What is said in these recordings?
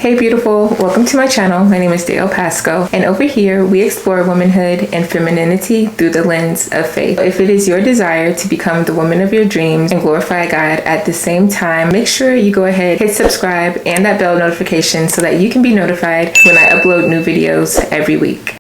Hey beautiful, welcome to my channel. My name is Dale Pasco, and over here we explore womanhood and femininity through the lens of faith. If it is your desire to become the woman of your dreams and glorify God at the same time, make sure you go ahead, hit subscribe and that bell notification so that you can be notified when I upload new videos every week.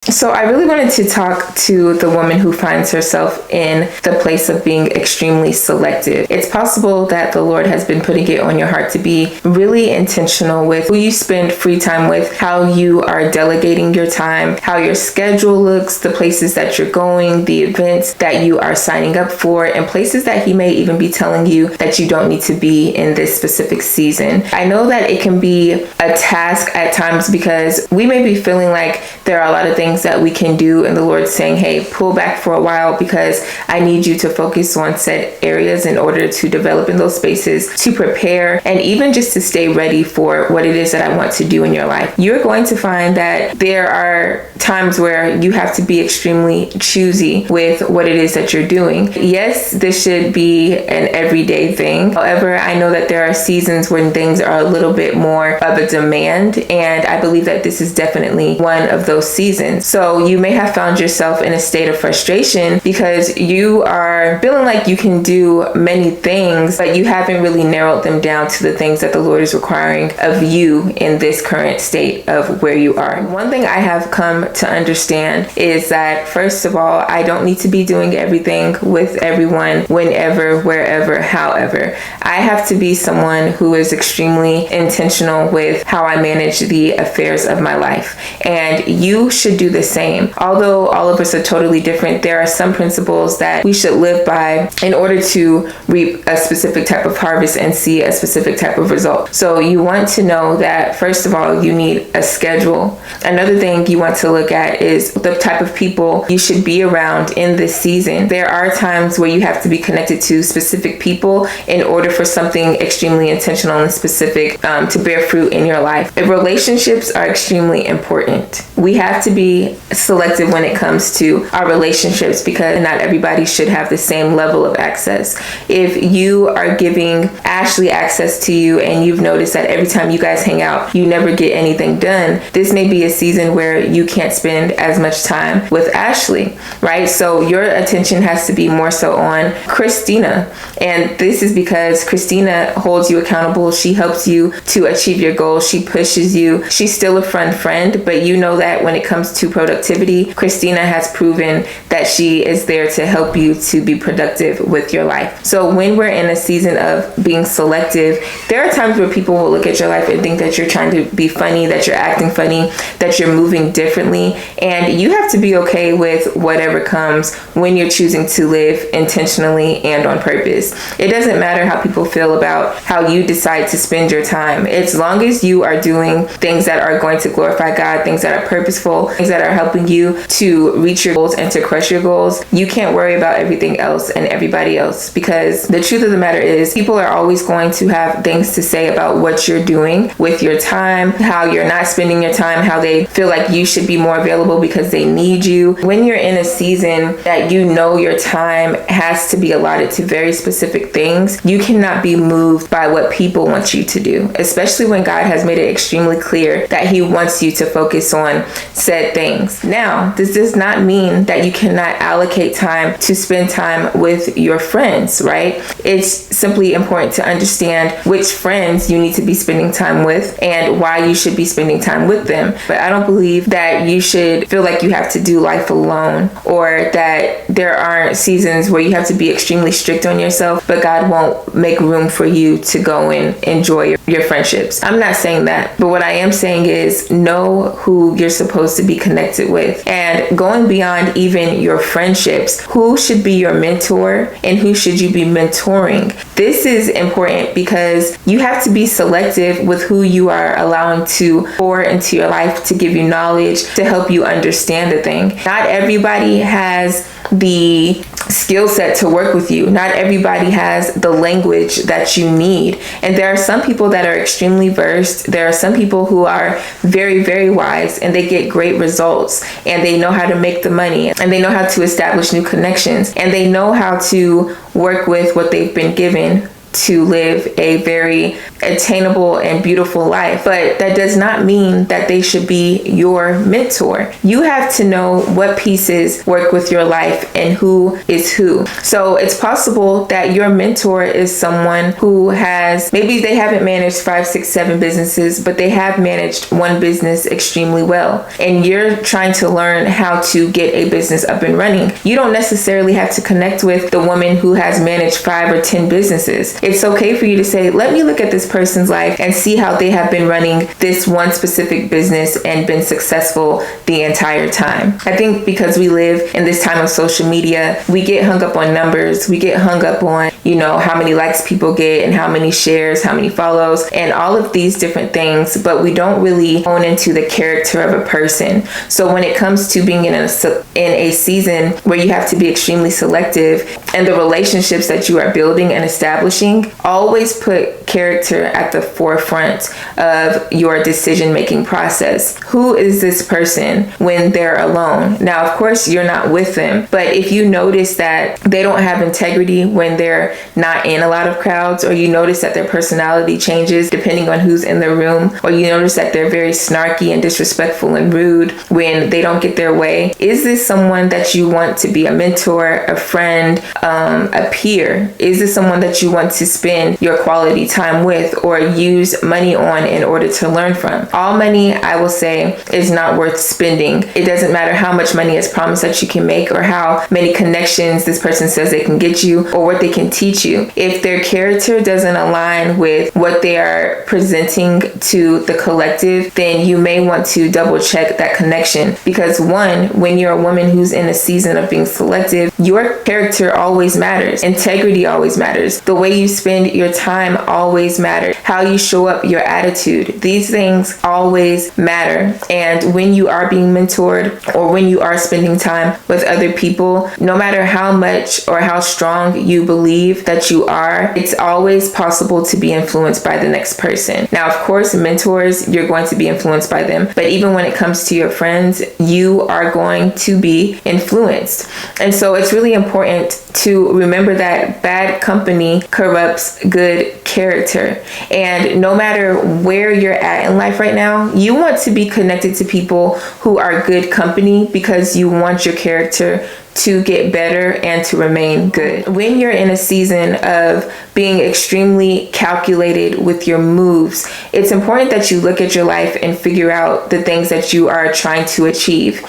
So I really wanted to talk to the woman who finds herself in the place of being extremely selective. It's possible that the Lord has been putting it on your heart to be really intentional with who you spend free time with, how you are delegating your time, how your schedule looks, the places that you're going, the events that you are signing up for, and places that He may even be telling you that you don't need to be in this specific season. I know that it can be a task at times because we may be feeling like there are a lot of things that we can do, and the Lord's saying, hey, pull back for a while because I need you to focus on set areas in order to develop in those spaces, to prepare, and even just to stay ready for what it is that I want to do in your life. You're going to find that there are times where you have to be extremely choosy with what it is that you're doing. Yes, this should be an everyday thing. However, I know that there are seasons when things are a little bit more of a demand, and I believe that this is definitely one of those seasons. So you may have found yourself in a state of frustration because you are feeling like you can do many things, but you haven't really narrowed them down to the things that the Lord is requiring of you in this current state of where you are. One thing I have come to understand is that, first of all, I don't need to be doing everything with everyone, whenever, wherever, however. I have to be someone who is extremely intentional with how I manage the affairs of my life. And you should do the same. Although all of us are totally different, there are some principles that we should live by in order to reap a specific type of harvest and see a specific type of result. So you want to know that, first of all, you need a schedule. Another thing you want to look at is the type of people you should be around in this season. There are times where you have to be connected to specific people in order for something extremely intentional and specific to bear fruit in your life. Relationships are extremely important. We have to be selective when it comes to our relationships because not everybody should have the same level of access. If you are giving Ashley access to you and you've noticed that every time you guys hang out, you never get anything done, this may be a season where you can't spend as much time with Ashley, right? So your attention has to be more so on Christina. And this is because Christina holds you accountable. She helps you to achieve your goals. She pushes you. She's still a friend, but you know that when it comes to productivity, Christina has proven that she is there to help you to be productive with your life. So when we're in a season of being selective, there are times where people will look at your life and think that you're trying to be funny, that you're acting funny, that you're moving differently. And you have to be okay with whatever comes when you're choosing to live intentionally and on purpose. It doesn't matter how people feel about how you decide to spend your time. As long as you are doing things that are going to glorify God, things that are purposeful, things that are helping you to reach your goals and to crush your goals, you can't worry about everything else and everybody else, because the truth of the matter is people are always going to have things to say about what you're doing with your time, how you're not spending your time, how they feel like you should be more available because they need you. When you're in a season that you know your time has to be allotted to very specific things, you cannot be moved by what people want you to do, especially when God has made it extremely clear that He wants you to focus on said things. Now, this does not mean that you cannot allocate time to spend time with your friends, right? It's simply important to understand which friends you need to be spending time with and why you should be spending time with them. But I don't believe that you should feel like you have to do life alone, or that there aren't seasons where you have to be extremely strict on yourself, but God won't make room for you to go and enjoy your friendships. I'm not saying that, but what I am saying is know who you're supposed to be connected with, and going beyond even your friendships, who should be your mentor and who should you be mentoring. This is important because you have to be selective with who you are allowing to pour into your life, to give you knowledge, to help you understand a thing. Not everybody has the skill set to work with you. Not everybody has the language that you need. And there are some people that are extremely versed. There are some people who are very, very wise, and they get great results, and they know how to make the money, and they know how to establish new connections, and they know how to work with what they've been given to live a very attainable and beautiful life, but that does not mean that they should be your mentor. You have to know what pieces work with your life and who is who. So it's possible that your mentor is someone who has, maybe they haven't managed 5, 6, 7 businesses, but they have managed one business extremely well. And you're trying to learn how to get a business up and running. You don't necessarily have to connect with the woman who has managed 5 or 10 businesses. It's okay for you to say, let me look at this person's life and see how they have been running this one specific business and been successful the entire time. I think because we live in this time of social media, we get hung up on numbers. We get hung up on, how many likes people get and how many shares, how many follows, and all of these different things, but we don't really hone into the character of a person. So when it comes to being in a season where you have to be extremely selective and the relationships that you are building and establishing, always put character at the forefront of your decision-making process. Who is this person when they're alone? Now, of course, you're not with them, but if you notice that they don't have integrity when they're not in a lot of crowds, or you notice that their personality changes depending on who's in the room, or you notice that they're very snarky and disrespectful and rude when they don't get their way, is this someone that you want to be a mentor, a friend, a peer? Is this someone that you want to spend your quality time with or use money on in order to learn from? All money, I will say, is not worth spending. It doesn't matter how much money is promised that you can make or how many connections this person says they can get you or what they can teach you. If their character doesn't align with what they are presenting to the collective, then you may want to double check that connection. Because one, when you're a woman who's in a season of being selective, your character always matters. Integrity always matters. The way you spend your time always matters. How you show up, your attitude. These things always matter. And when you are being mentored or when you are spending time with other people, no matter how much or how strong you believe that you are, it's always possible to be influenced by the next person. Now, of course, mentors, you're going to be influenced by them. But even when it comes to your friends, you are going to be influenced. And so it's really important to remember that bad company corrupts good character. And no matter where you're at in life right now, you want to be connected to people who are good company because you want your character to get better and to remain good. When you're in a season of being extremely calculated with your moves, it's important that you look at your life and figure out the things that you are trying to achieve.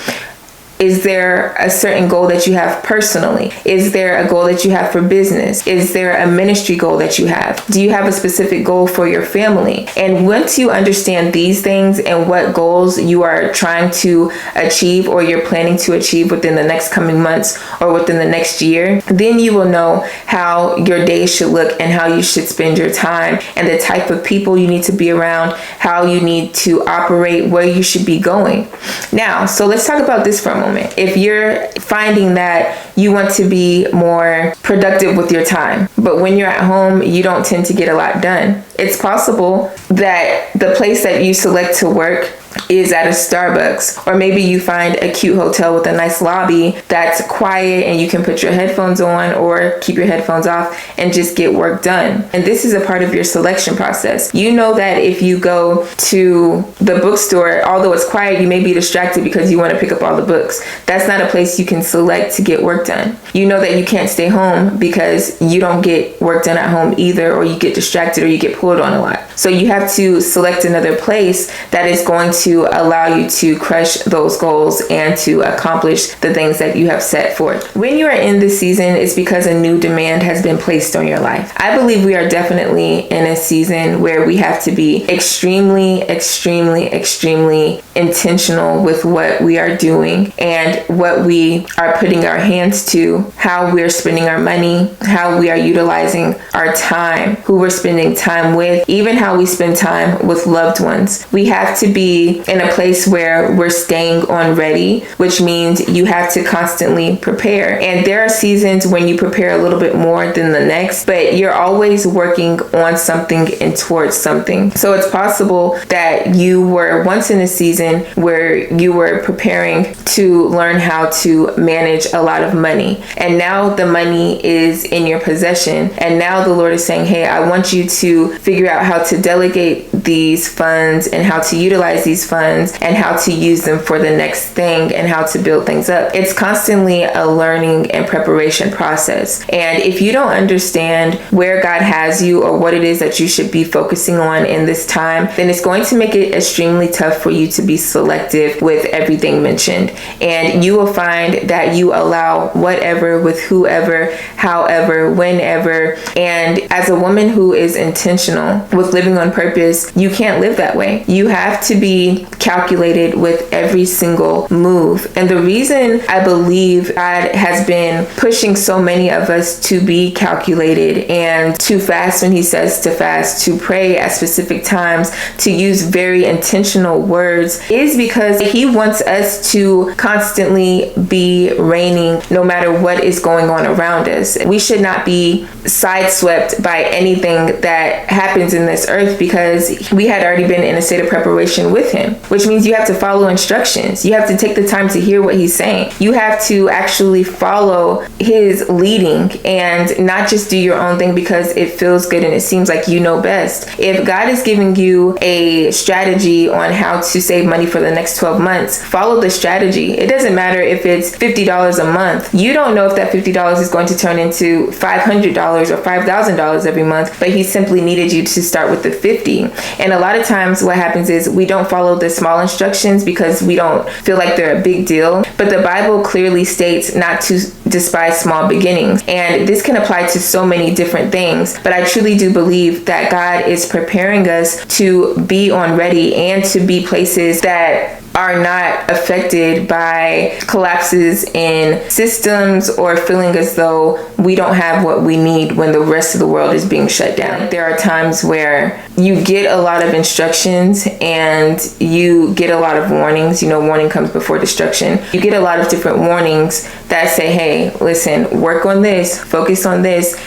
Is there a certain goal that you have personally? Is there a goal that you have for business? Is there a ministry goal that you have? Do you have a specific goal for your family? And once you understand these things and what goals you are trying to achieve or you're planning to achieve within the next coming months or within the next year, then you will know how your days should look and how you should spend your time and the type of people you need to be around, how you need to operate, where you should be going. Now, so let's talk about this for a moment. If you're finding that you want to be more productive with your time, but when you're at home, you don't tend to get a lot done, it's possible that the place that you select to work is at a Starbucks, or maybe you find a cute hotel with a nice lobby that's quiet and you can put your headphones on or keep your headphones off and just get work done. And this is a part of your selection process. You know that if you go to the bookstore, although it's quiet, you may be distracted because you want to pick up all the books. That's not a place you can select to get work done. You know that you can't stay home because you don't get work done at home either, or you get distracted or you get pulled on a lot. So you have to select another place that is going to allow you to crush those goals and to accomplish the things that you have set forth. When you are in this season, it's because a new demand has been placed on your life. I believe we are definitely in a season where we have to be extremely, extremely, extremely intentional with what we are doing and what we are putting our hands to, how we're spending our money, how we are utilizing our time, who we're spending time with, even how we spend time with loved ones. We have to be be in a place where we're staying on ready, which means you have to constantly prepare. And there are seasons when you prepare a little bit more than the next, but you're always working on something and towards something. So it's possible that you were once in a season where you were preparing to learn how to manage a lot of money. And now the money is in your possession. And now the Lord is saying, hey, I want you to figure out how to delegate these funds and how to utilize these funds and how to use them for the next thing and how to build things up. It's constantly a learning and preparation process. And if you don't understand where God has you or what it is that you should be focusing on in this time, then it's going to make it extremely tough for you to be selective with everything mentioned. And you will find that you allow whatever with whoever, however, whenever. And as a woman who is intentional with living on purpose, you can't live that way. You have to be calculated with every single move. And the reason I believe God has been pushing so many of us to be calculated and to fast when he says to fast, to pray at specific times, to use very intentional words, is because he wants us to constantly be reigning no matter what is going on around us. We should not be sideswept by anything that happens in this earth because we had already been in a state of preparation with him, which means you have to follow instructions. You have to take the time to hear what he's saying. You have to actually follow his leading and not just do your own thing because it feels good and it seems like you know best. If God is giving you a strategy on how to save money for the next 12 months, follow the strategy. It doesn't matter if it's $50 a month. You don't know if that $50 is going to turn into $500 or $5,000 every month, but he simply needed you to start with the 50. And a lot of times what happens is we don't follow the small instructions because we don't feel like they're a big deal. But the Bible clearly states not to despise small beginnings. And this can apply to so many different things. But I truly do believe that God is preparing us to be on ready and to be places that are not affected by collapses in systems or feeling as though we don't have what we need when the rest of the world is being shut down. There are times where you get a lot of instructions and you get a lot of warnings. You know, warning comes before destruction. You get a lot of different warnings that say, hey, listen, work on this, focus on this,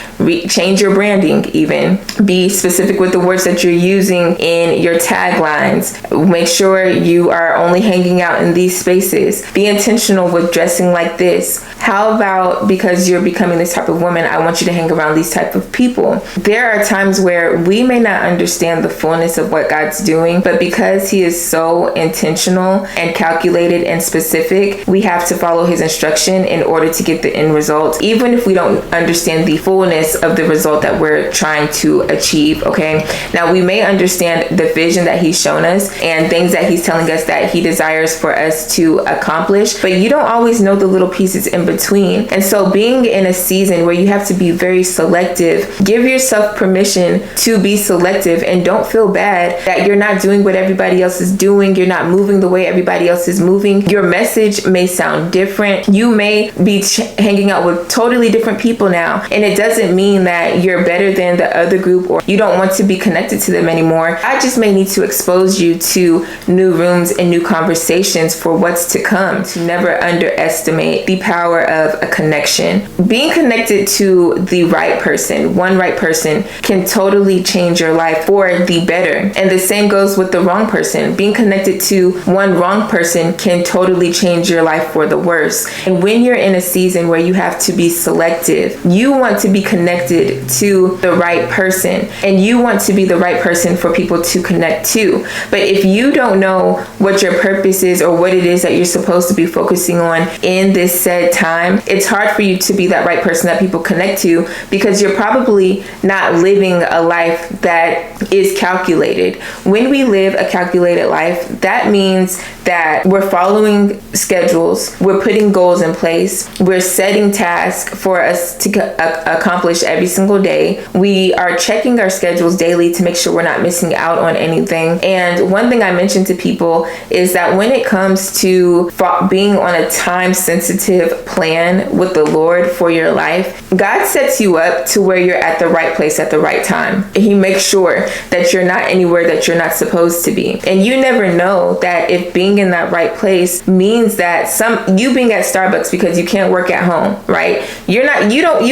change your branding even. Be specific with the words that you're using in your taglines. Make sure you are only hanging out in these spaces. Be intentional with dressing like this. How about because you're becoming this type of woman, I want you to hang around these type of people. There are times where we may not understand the fullness of what God's doing, but because he is so intentional and calculated and specific, we have to follow his instruction in order to get the end result, even if we don't understand the fullness of the result that we're trying to achieve. Okay, now we may understand the vision that he's shown us and things that he's telling us that he desires for us to accomplish, but you don't always know the little pieces in between. And so being in a season where you have to be very selective, give yourself permission to be selective and don't feel bad that you're not doing what everybody else is doing. You're not moving the way everybody else is moving. Your message may sound different. You may be hanging out with totally different people now. And it doesn't mean that you're better than the other group or you don't want to be connected to them anymore. I just may need to expose you to new rooms and new conversations for what's to come. To never underestimate the power of a connection. Being connected to the right person, one right person, can totally change your life for the better. And the same goes with the wrong person. Being connected to one wrong person can totally change your life for the worse. And when you're in a season where you have to be selective, you want to be connected to the right person and you want to be the right person for people to connect to. But if you don't know what your purpose is or what it is that you're supposed to be focusing on in this said time, it's hard for you to be that right person that people connect to because you're probably not living a life that is calculated. When we live a calculated life, that means that we're following schedules, we're putting goals in place, place. We're setting tasks for us to accomplish every single day. We are checking our schedules daily to make sure we're not missing out on anything. And one thing I mentioned to people is that when it comes to being on a time-sensitive plan with the Lord for your life, God sets you up to where you're at the right place at the right time. He makes sure that you're not anywhere that you're not supposed to be. And you never know that if being in that right place means that you being at Starbucks because you can't work at home, right? You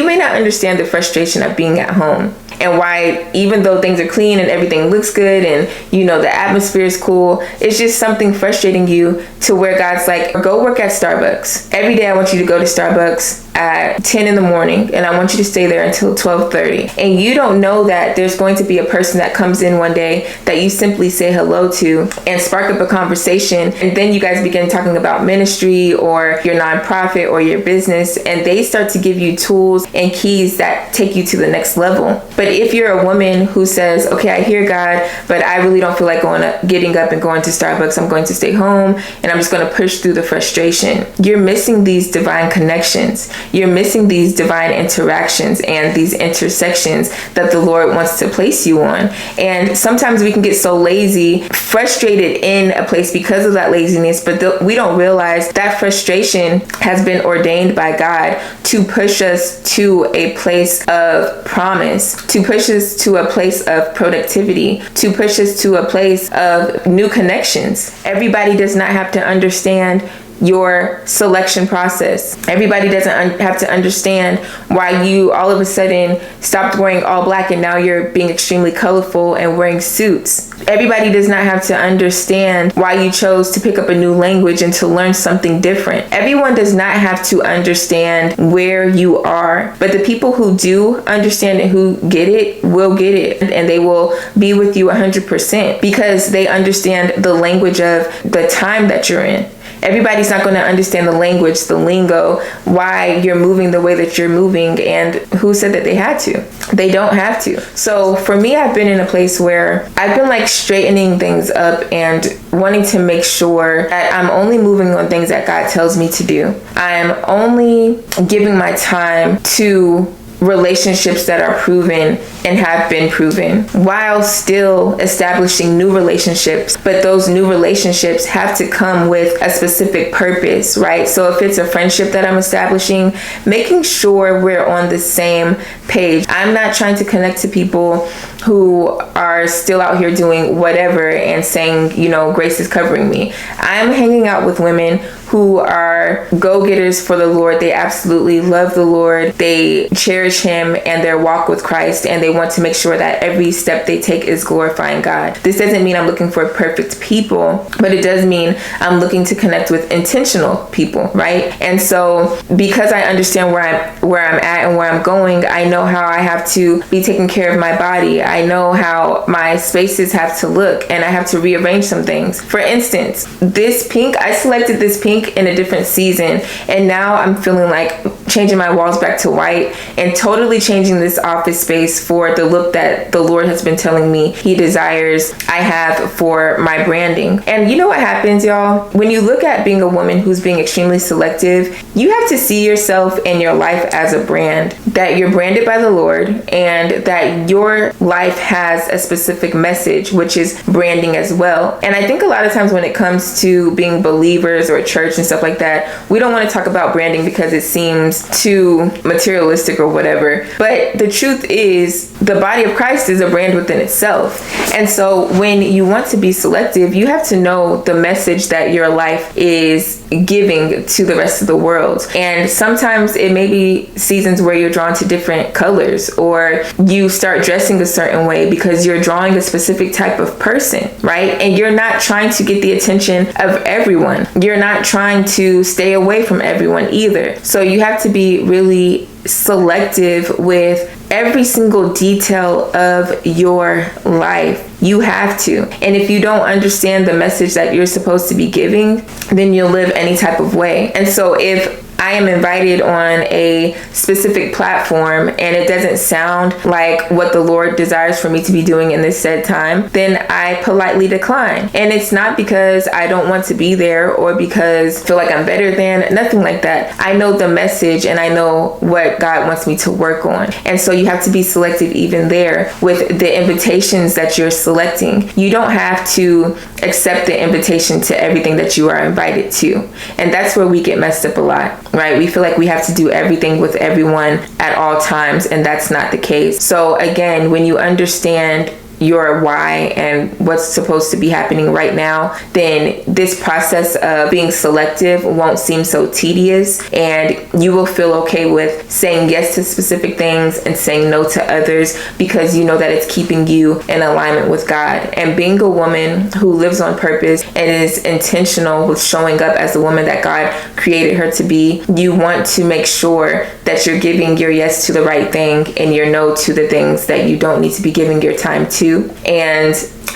may not understand the frustration of being at home. And why, even though things are clean and everything looks good and the atmosphere is cool, it's just something frustrating you to where God's like, go work at Starbucks. Every day I want you to go to Starbucks at 10 in the morning and I want you to stay there until 12:30. And you don't know that there's going to be a person that comes in one day that you simply say hello to and spark up a conversation. And then you guys begin talking about ministry or your nonprofit or your business, and they start to give you tools and keys that take you to the next level. But if you're a woman who says, okay, I hear God, but I really don't feel like getting up and going to Starbucks. I'm going to stay home and I'm just going to push through the frustration. You're missing these divine connections. You're missing these divine interactions and these intersections that the Lord wants to place you on. And sometimes we can get so lazy, frustrated in a place because of that laziness, but we don't realize that frustration has been ordained by God to push us to a place of promise, to push us to a place of productivity, to push us to a place of new connections. Everybody does not have to understand your selection process. Everybody doesn't have to understand why you all of a sudden stopped wearing all black and now you're being extremely colorful and wearing suits. Everybody does not have to understand why you chose to pick up a new language and to learn something different. Everyone does not have to understand where you are, but the people who do understand and who get it will get it, and they will be with you 100% because they understand the language of the time that you're in. Everybody's not going to understand the language, the lingo, why you're moving the way that you're moving, and who said that they had to? They don't have to. So for me, I've been in a place where I've been like straightening things up and wanting to make sure that I'm only moving on things that God tells me to do. I'm only giving my time to relationships that are proven and have been proven, while still establishing new relationships. But those new relationships have to come with a specific purpose, right? So if it's a friendship that I'm establishing, making sure we're on the same page. I'm not trying to connect to people who are still out here doing whatever and saying, grace is covering me. I'm hanging out with women who are go-getters for the Lord. They absolutely love the Lord. They cherish Him and their walk with Christ, and they want to make sure that every step they take is glorifying God. This doesn't mean I'm looking for perfect people, but it does mean I'm looking to connect with intentional people, right? And so because I understand where I'm at and where I'm going, I know how I have to be taking care of my body. I know how my spaces have to look, and I have to rearrange some things. For instance, this pink, I selected this pink in a different season, and now I'm feeling like changing my walls back to white and totally changing this office space for the look that the Lord has been telling me He desires I have for my branding. And you know what happens, y'all? When you look at being a woman who's being extremely selective, you have to see yourself and your life as a brand, that you're branded by the Lord and that your life has a specific message, which is branding as well. And I think a lot of times when it comes to being believers or church and stuff like that, we don't want to talk about branding because it seems too materialistic or whatever. But the truth is, the body of Christ is a brand within itself. And so when you want to be selective, you have to know the message that your life is giving to the rest of the world. And sometimes it may be seasons where you're drawn to different colors, or you start dressing a certain way because you're drawing a specific type of person, right? And you're not trying to get the attention of everyone. You're not trying to stay away from everyone either. So you have to be really selective with every single detail of your life. You have to. And if you don't understand the message that you're supposed to be giving, then you'll live any type of way. And so if I am invited on a specific platform and it doesn't sound like what the Lord desires for me to be doing in this said time, then I politely decline. And it's not because I don't want to be there or because I feel like I'm better than, nothing like that. I know the message and I know what God wants me to work on. And so you have to be selective even there with the invitations that you're selecting. You don't have to accept the invitation to everything that you are invited to. And that's where we get messed up a lot, right? We feel like we have to do everything with everyone at all times, and that's not the case. So again, when you understand your why and what's supposed to be happening right now, then this process of being selective won't seem so tedious, and you will feel okay with saying yes to specific things and saying no to others because you know that it's keeping you in alignment with God. And being a woman who lives on purpose and is intentional with showing up as the woman that God created her to be, you want to make sure that you're giving your yes to the right thing and your no to the things that you don't need to be giving your time to, and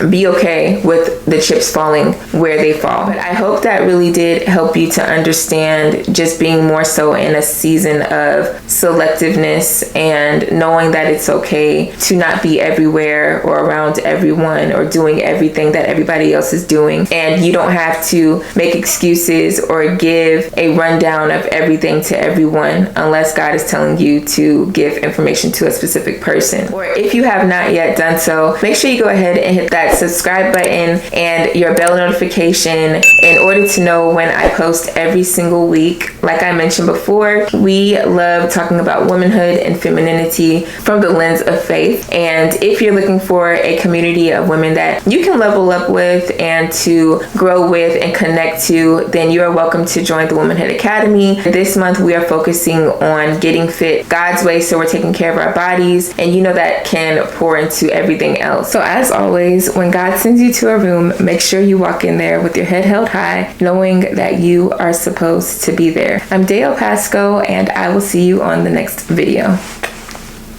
be okay with the chips falling where they fall. But I hope that really did help you to understand just being more so in a season of selectiveness and knowing that it's okay to not be everywhere or around everyone or doing everything that everybody else is doing. And you don't have to make excuses or give a rundown of everything to everyone unless God is telling you to give information to a specific person. Or if you have not yet done so, make sure you go ahead and hit that subscribe button and your bell notification in order to know when I post every single week. Like I mentioned before, we love talking about womanhood and femininity from the lens of faith. And if you're looking for a community of women that you can level up with and to grow with and connect to, then you are welcome to join the Womanhood Academy. This month we are focusing on getting fit God's way, so we're taking care of our bodies, and you know that can pour into everything else. So as always, when God sends you to a room, make sure you walk in there with your head held high, knowing that you are supposed to be there. I'm Dale Pasco, and I will see you on the next video.